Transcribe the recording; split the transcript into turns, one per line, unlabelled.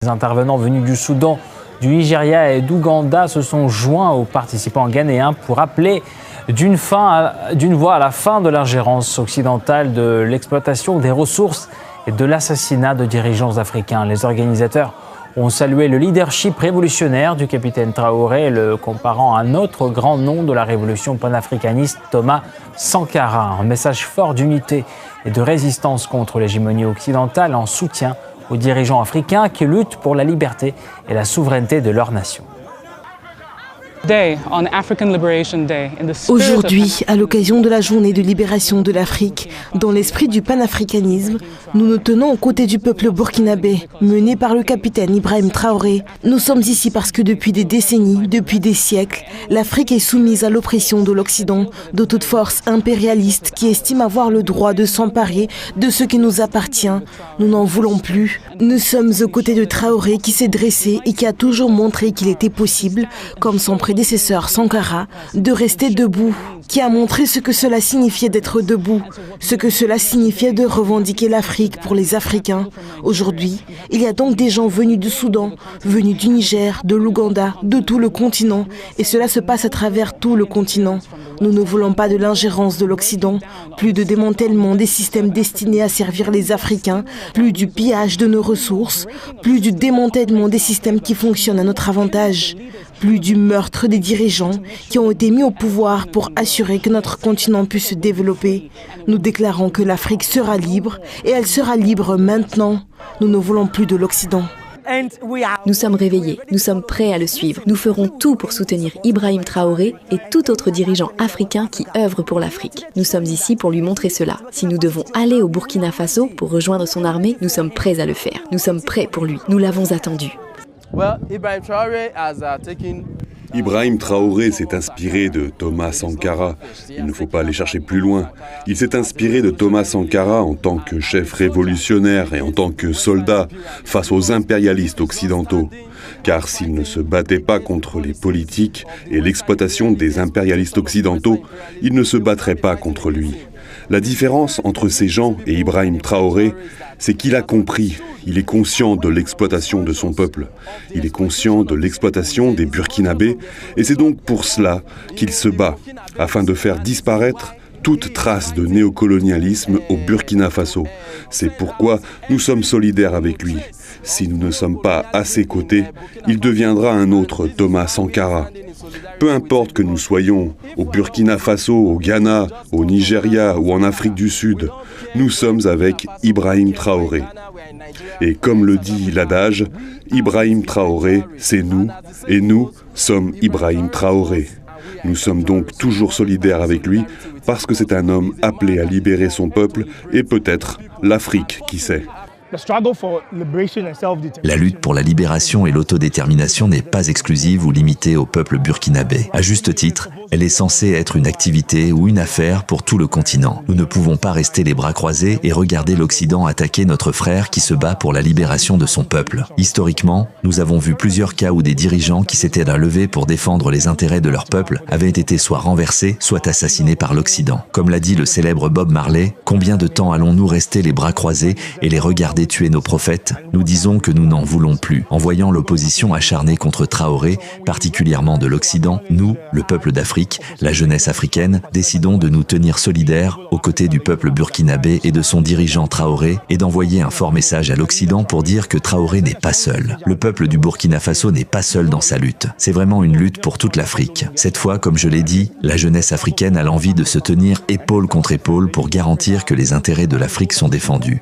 Les intervenants venus du Soudan, du Nigeria et d'Ouganda se sont joints aux participants ghanéens pour appeler d'une voix à la fin de l'ingérence occidentale, de l'exploitation des ressources et de l'assassinat de dirigeants africains. Les organisateurs ont salué le leadership révolutionnaire du capitaine Traoré, le comparant à un autre grand nom de la révolution panafricaniste, Thomas Sankara. Un message fort d'unité et de résistance contre l'hégémonie occidentale en soutien aux dirigeants africains qui luttent pour la liberté et la souveraineté de leur nation.
Aujourd'hui, à l'occasion de la journée de libération de l'Afrique, dans l'esprit du panafricanisme, nous nous tenons aux côtés du peuple burkinabé, mené par le capitaine Ibrahim Traoré. Nous sommes ici parce que depuis des décennies, depuis des siècles, l'Afrique est soumise à l'oppression de l'Occident, de toute force impérialiste qui estime avoir le droit de s'emparer de ce qui nous appartient. Nous n'en voulons plus. Nous sommes aux côtés de Traoré qui s'est dressé et qui a toujours montré qu'il était possible, comme son prédécesseur Sankara, de rester debout, qui a montré ce que cela signifiait d'être debout, ce que cela signifiait de revendiquer l'Afrique pour les Africains. Aujourd'hui, il y a donc des gens venus du Soudan, venus du Niger, de l'Ouganda, de tout le continent, et cela se passe à travers tout le continent. Nous ne voulons pas de l'ingérence de l'Occident, plus de démantèlement des systèmes destinés à servir les Africains, plus du pillage de nos ressources, plus du démantèlement des systèmes qui fonctionnent à notre avantage, plus du meurtre des dirigeants qui ont été mis au pouvoir pour assurer que notre continent puisse se développer. Nous déclarons que l'Afrique sera libre et elle sera libre maintenant. Nous ne voulons plus de l'Occident.
Nous sommes réveillés, nous sommes prêts à le suivre. Nous ferons tout pour soutenir Ibrahim Traoré et tout autre dirigeant africain qui œuvre pour l'Afrique. Nous sommes ici pour lui montrer cela. Si nous devons aller au Burkina Faso pour rejoindre son armée, nous sommes prêts à le faire. Nous sommes prêts pour lui. Nous l'avons attendu.
Ibrahim Traoré s'est inspiré de Thomas Sankara. Il ne faut pas aller chercher plus loin. Il s'est inspiré de Thomas Sankara en tant que chef révolutionnaire et en tant que soldat face aux impérialistes occidentaux. Car s'il ne se battait pas contre les politiques et l'exploitation des impérialistes occidentaux, il ne se battrait pas contre lui. La différence entre ces gens et Ibrahim Traoré, c'est qu'il a compris, il est conscient de l'exploitation de son peuple, il est conscient de l'exploitation des Burkinabés, et c'est donc pour cela qu'il se bat, afin de faire disparaître toute trace de néocolonialisme au Burkina Faso. C'est pourquoi nous sommes solidaires avec lui. Si nous ne sommes pas à ses côtés, il deviendra un autre Thomas Sankara. Peu importe que nous soyons au Burkina Faso, au Ghana, au Nigeria ou en Afrique du Sud, nous sommes avec Ibrahim Traoré. Et comme le dit l'adage, Ibrahim Traoré, c'est nous, et nous sommes Ibrahim Traoré. Nous sommes donc toujours solidaires avec lui parce que c'est un homme appelé à libérer son peuple et peut-être l'Afrique, qui sait.
La lutte pour la libération et l'autodétermination n'est pas exclusive ou limitée au peuple burkinabé. À juste titre, elle est censée être une activité ou une affaire pour tout le continent. Nous ne pouvons pas rester les bras croisés et regarder l'Occident attaquer notre frère qui se bat pour la libération de son peuple. Historiquement, nous avons vu plusieurs cas où des dirigeants qui s'étaient levés pour défendre les intérêts de leur peuple avaient été soit renversés, soit assassinés par l'Occident. Comme l'a dit le célèbre Bob Marley, combien de temps allons-nous rester les bras croisés et les regarder tuer nos prophètes? Nous disons que nous n'en voulons plus. En voyant l'opposition acharnée contre Traoré, particulièrement de l'Occident, nous, le peuple d'Afrique, la jeunesse africaine, décidons de nous tenir solidaires aux côtés du peuple burkinabé et de son dirigeant Traoré et d'envoyer un fort message à l'Occident pour dire que Traoré n'est pas seul. Le peuple du Burkina Faso n'est pas seul dans sa lutte. C'est vraiment une lutte pour toute l'Afrique. Cette fois, comme je l'ai dit, la jeunesse africaine a l'envie de se tenir épaule contre épaule pour garantir que les intérêts de l'Afrique sont défendus.